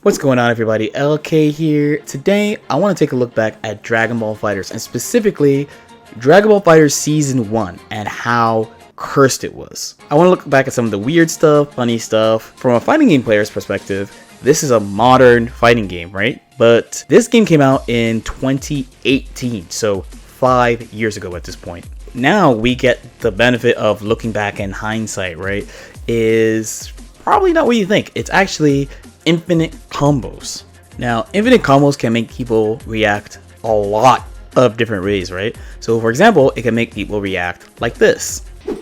What's going on, everybody? LK here. Today I want to take a look back at Dragon Ball FighterZ, and specifically Dragon Ball FighterZ Season 1 and how cursed it was. I want to look back at some of the weird stuff, funny stuff. From a fighting game player's perspective, this is a modern fighting game, right? But this game came out in 2018, so 5 years ago at this point. Now we get the benefit of looking back in hindsight, right? Is probably not what you think. It's actually infinite combos. Now, infinite combos can make people react a lot of different ways, right? So for example, it can make people react like this. Ooh,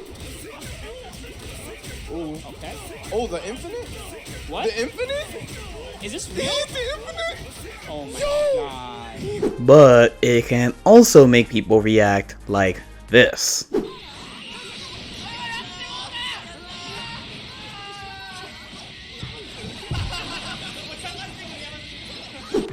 okay. Oh, the infinite? What? The infinite? Is this real? The infinite? Oh my god. But it can also make people react like this.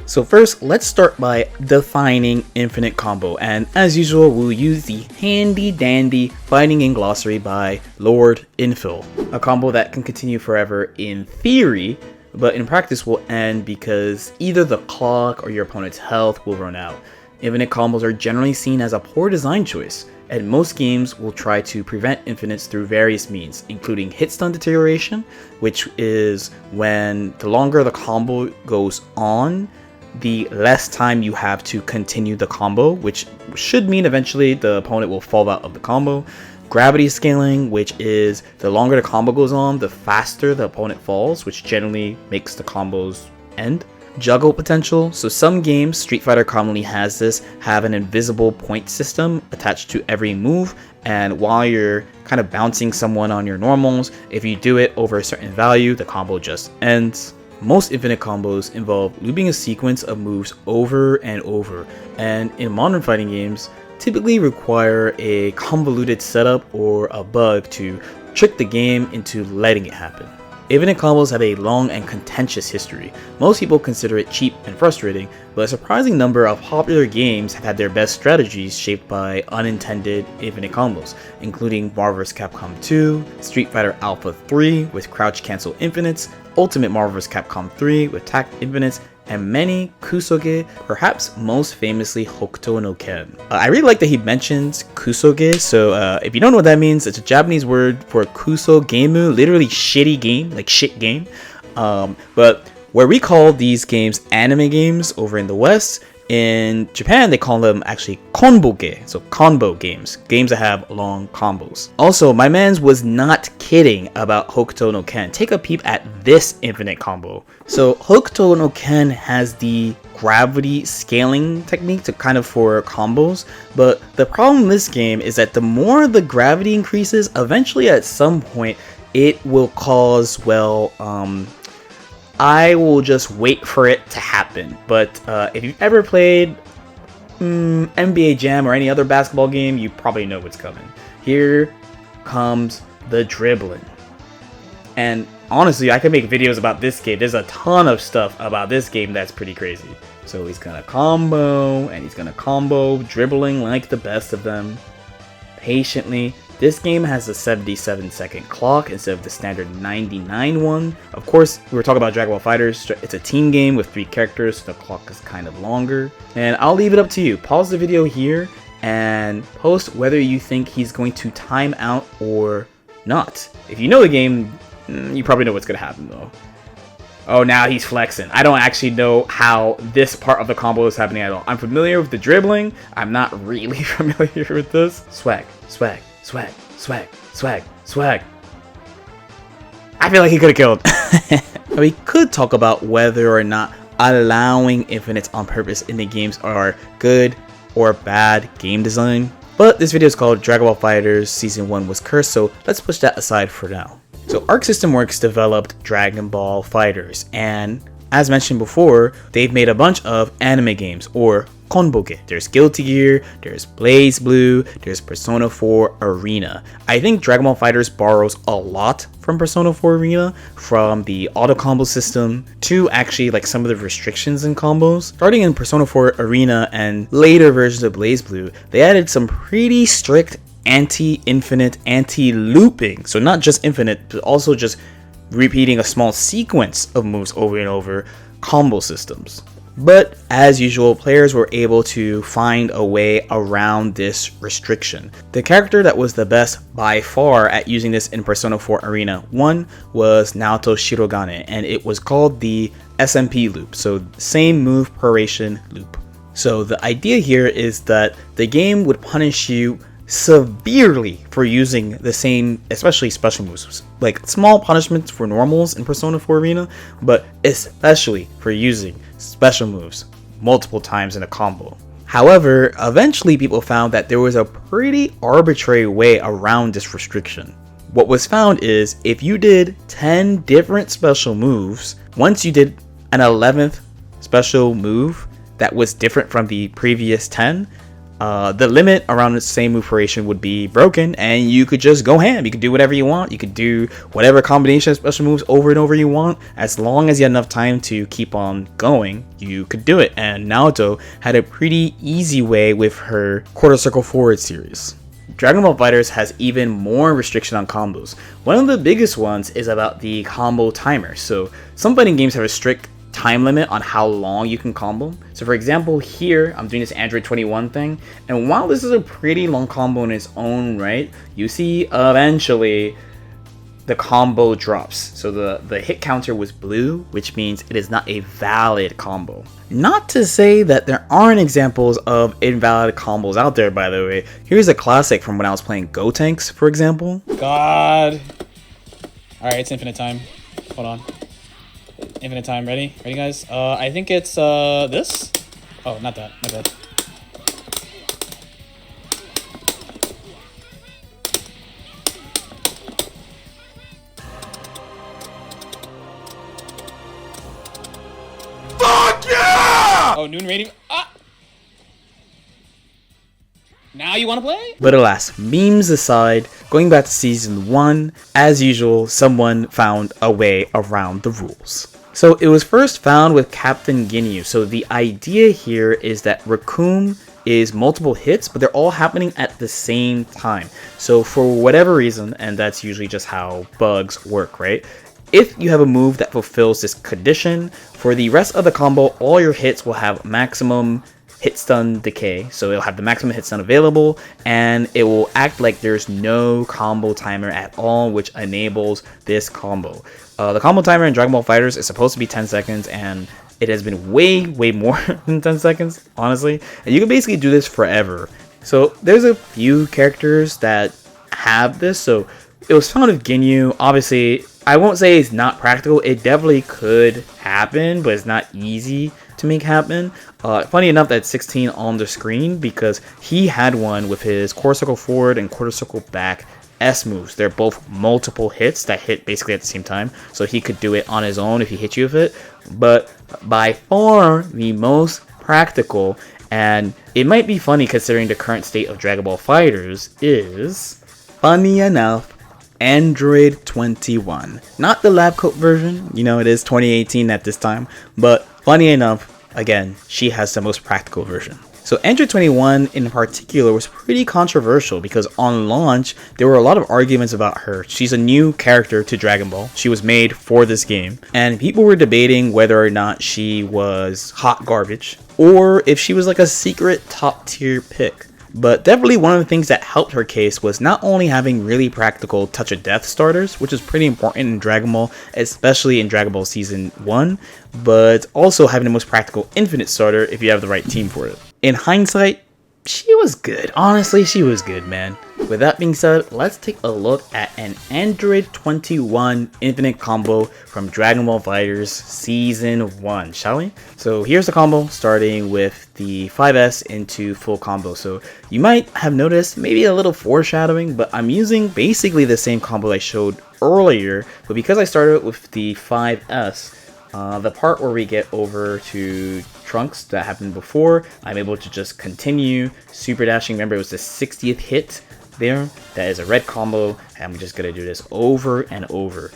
So first, let's start by defining infinite combo, and as usual, we'll use the handy dandy fighting game glossary by LordKnight. A combo that can continue forever in theory, but in practice will end because either the clock or your opponent's health will run out. Infinite combos are generally seen as a poor design choice, and most games will try to prevent infinites through various means, including hit stun deterioration, which is when the longer the combo goes on, the less time you have to continue the combo, which should mean eventually the opponent will fall out of the combo. Gravity scaling, which is the longer the combo goes on, the faster the opponent falls, which generally makes the combos end. Juggle potential, so some games, Street Fighter commonly has this, have an invisible point system attached to every move, and while you're kind of bouncing someone on your normals, if you do it over a certain value, the combo just ends. Most infinite combos involve looping a sequence of moves over and over, and in modern fighting games, typically require a convoluted setup or a bug to trick the game into letting it happen. Infinite combos have a long and contentious history. Most people consider it cheap and frustrating, but a surprising number of popular games have had their best strategies shaped by unintended infinite combos, including Marvel vs. Capcom 2, Street Fighter Alpha 3 with crouch cancel infinites, Ultimate Marvel vs. Capcom 3 with tact infinites, and many kusoge, perhaps most famously Hokuto no Ken. I really like that he mentions kusoge, so if you don't know what that means, it's a Japanese word for kuso gameu, literally shitty game, like shit game. But where we call these games anime games over in the West, in Japan they call them actually konboge, so combo games that have long combos. Also, my mans was not kidding about Hokuto no Ken. Take a peep at this infinite combo. So Hokuto no Ken has the gravity scaling technique to kind of for combos, but the problem in this game is that the more the gravity increases, eventually at some point it will cause, well, I will just wait for it to happen. But if you've ever played NBA Jam or any other basketball game, you probably know what's coming. Here comes the dribbling. And honestly, I could make videos about this game. There's a ton of stuff about this game that's pretty crazy. So he's gonna combo, and he's gonna combo, dribbling like the best of them, patiently. This game has a 77-second clock instead of the standard 99 one. Of course, we were talking about Dragon Ball FighterZ. It's a team game with 3 characters, so the clock is kind of longer. And I'll leave it up to you. Pause the video here and post whether you think he's going to time out or not. If you know the game, you probably know what's going to happen though. Oh, now he's flexing. I don't actually know how this part of the combo is happening at all. I'm familiar with the dribbling. I'm not really familiar with this. Swag, swag. Swag, swag, swag, swag. I feel like he could have killed. We could talk about whether or not allowing infinites on purpose in the games are good or bad game design. But this video is called Dragon Ball FighterZ Season 1 was cursed, so let's push that aside for now. So Arc System Works developed Dragon Ball FighterZ, and as mentioned before, they've made a bunch of anime games, or konboge. There's Guilty Gear, there's Blaze Blue, there's Persona 4 Arena. I think Dragon Ball FighterZ borrows a lot from Persona 4 Arena, from the auto combo system to actually like some of the restrictions in combos. Starting in Persona 4 Arena and later versions of Blaze Blue, they added some pretty strict anti-infinite, anti-looping. So not just infinite, but also just repeating a small sequence of moves over and over, combo systems. But as usual, players were able to find a way around this restriction. The character that was the best by far at using this in Persona 4 Arena 1 was Naoto Shirogane, and it was called the SMP loop, so same move proration loop. So the idea here is that the game would punish you severely for using the same, especially special moves. Like small punishments for normals in Persona 4 Arena, but especially for using special moves multiple times in a combo. However, eventually people found that there was a pretty arbitrary way around this restriction. What was found is if you did 10 different special moves, once you did an 11th special move that was different from the previous 10, the limit around the same move variation would be broken, and you could just go ham. You could do whatever you want. You could do whatever combination of special moves over and over you want. As long as you had enough time to keep on going, you could do it. And Naoto had a pretty easy way with her quarter circle forward series. Dragon Ball FighterZ has even more restriction on combos. One of the biggest ones is about the combo timer. So some fighting games have a strict time limit on how long you can combo. So for example, here I'm doing this Android 21 thing, and while this is a pretty long combo in its own right, you see eventually the combo drops. So the hit counter was blue, which means it is not a valid combo. Not to say that there aren't examples of invalid combos out there, by the way. Here's a classic from when I was playing Go Tanks, for example. God. Alright, it's infinite time. Hold on. Infinite time. Ready? Ready, guys? I think it's this. Oh, not that. Not that. Fuck yeah! Oh, noon rating. Ah! Now you want to play? But alas, memes aside, going back to season 1, as usual, someone found a way around the rules. So it was first found with Captain Ginyu. So the idea here is that Raccoon is multiple hits, but they're all happening at the same time. So for whatever reason, and that's usually just how bugs work, right? If you have a move that fulfills this condition, for the rest of the combo, all your hits will have maximum hit stun decay. So it'll have the maximum hit stun available, and it will act like there's no combo timer at all, which enables this combo. The combo timer in Dragon Ball FighterZ is supposed to be 10 seconds, and it has been way more than 10 seconds, honestly. And you can basically do this forever. So there's a few characters that have this. So it was found with Ginyu. Obviously, I won't say it's not practical. It definitely could happen, but it's not easy to make happen. Funny enough, that's 16 on the screen because he had one with his quarter circle forward and quarter circle back S moves. They're both multiple hits that hit basically at the same time, so he could do it on his own if he hit you with it. But by far the most practical, and it might be funny considering the current state of Dragon Ball FighterZ, is, funny enough, Android 21. Not the lab coat version, you know, it is 2018 at this time, but funny enough, again, she has the most practical version. So Android 21 in particular was pretty controversial because on launch, there were a lot of arguments about her. She's a new character to Dragon Ball. She was made for this game. And people were debating whether or not she was hot garbage or if she was like a secret top tier pick. But definitely one of the things that helped her case was not only having really practical touch of death starters, which is pretty important in Dragon Ball, especially in Dragon Ball Season 1, but also having the most practical infinite starter if you have the right team for it. In hindsight, she was good. Honestly, she was good, man. With that being said, let's take a look at an Android 21 infinite combo from Dragon Ball FighterZ Season 1, shall we? So here's the combo, starting with the 5S into full combo. So you might have noticed maybe a little foreshadowing, but I'm using basically the same combo I showed earlier, but because I started with the 5S, the part where we get over to Trunks that happened before, I'm able to just continue super dashing. Remember, it was the 60th hit there. That is a red combo, and I'm just gonna do this over and over.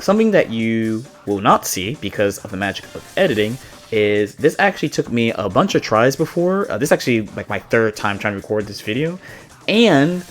Something that you will not see because of the magic of editing is this actually took me a bunch of tries before. This is actually like my third time trying to record this video, and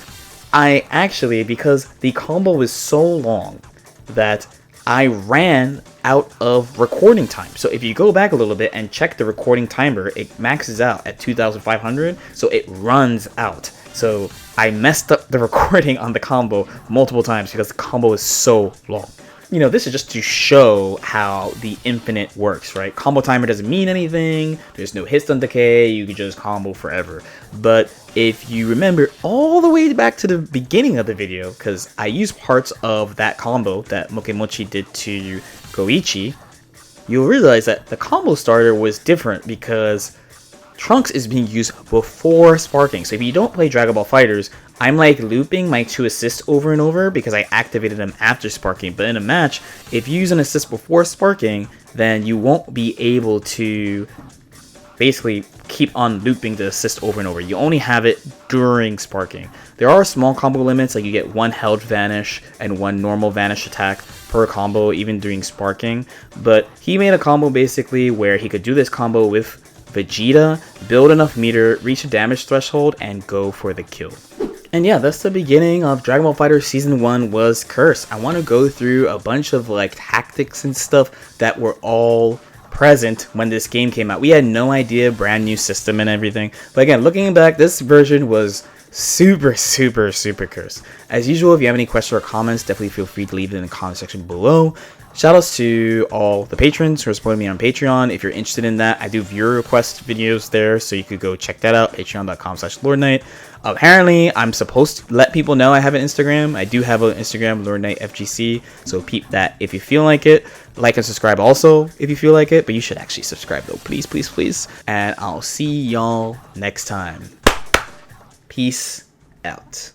I actually, because the combo was so long that I ran out of recording time. So if you go back a little bit and check the recording timer, it maxes out at 2,500, so it runs out. So I messed up the recording on the combo multiple times because the combo is so long. You know, this is just to show how the infinite works, right? Combo timer doesn't mean anything. There's no hits on decay. You can just combo forever. But if you remember all the way back to the beginning of the video, because I used parts of that combo that Mokemochi did to Goichi, you'll realize that the combo starter was different because Trunks is being used before sparking. So if you don't play Dragon Ball FighterZ, I'm like looping my 2 assists over and over because I activated them after sparking. But in a match, if you use an assist before sparking, then you won't be able to basically keep on looping the assist over and over. You only have it during sparking. There are small combo limits, like you get 1 held vanish and 1 normal vanish attack per combo even during sparking. But he made a combo basically where he could do this combo with Vegeta, build enough meter, reach a damage threshold, and go for the kill. And yeah, that's the beginning of Dragon Ball FighterZ Season 1 was Curse. I want to go through a bunch of like tactics and stuff that were all present when this game came out. We had no idea, brand new system and everything. But again, looking back, this version was super cursed. As usual, if you have any questions or comments, definitely feel free to leave it in the comment section below. Shoutouts to all the patrons who are supporting me on Patreon. If you're interested in that, I do viewer request videos there, so you could go check that out, patreon.com/LordKnight. Apparently, I'm supposed to let people know I have an Instagram. I do have an Instagram, LordKnightFGC, so peep that if you feel like it. Like and subscribe also if you feel like it, but you should actually subscribe though, please. And I'll see y'all next time. Peace out.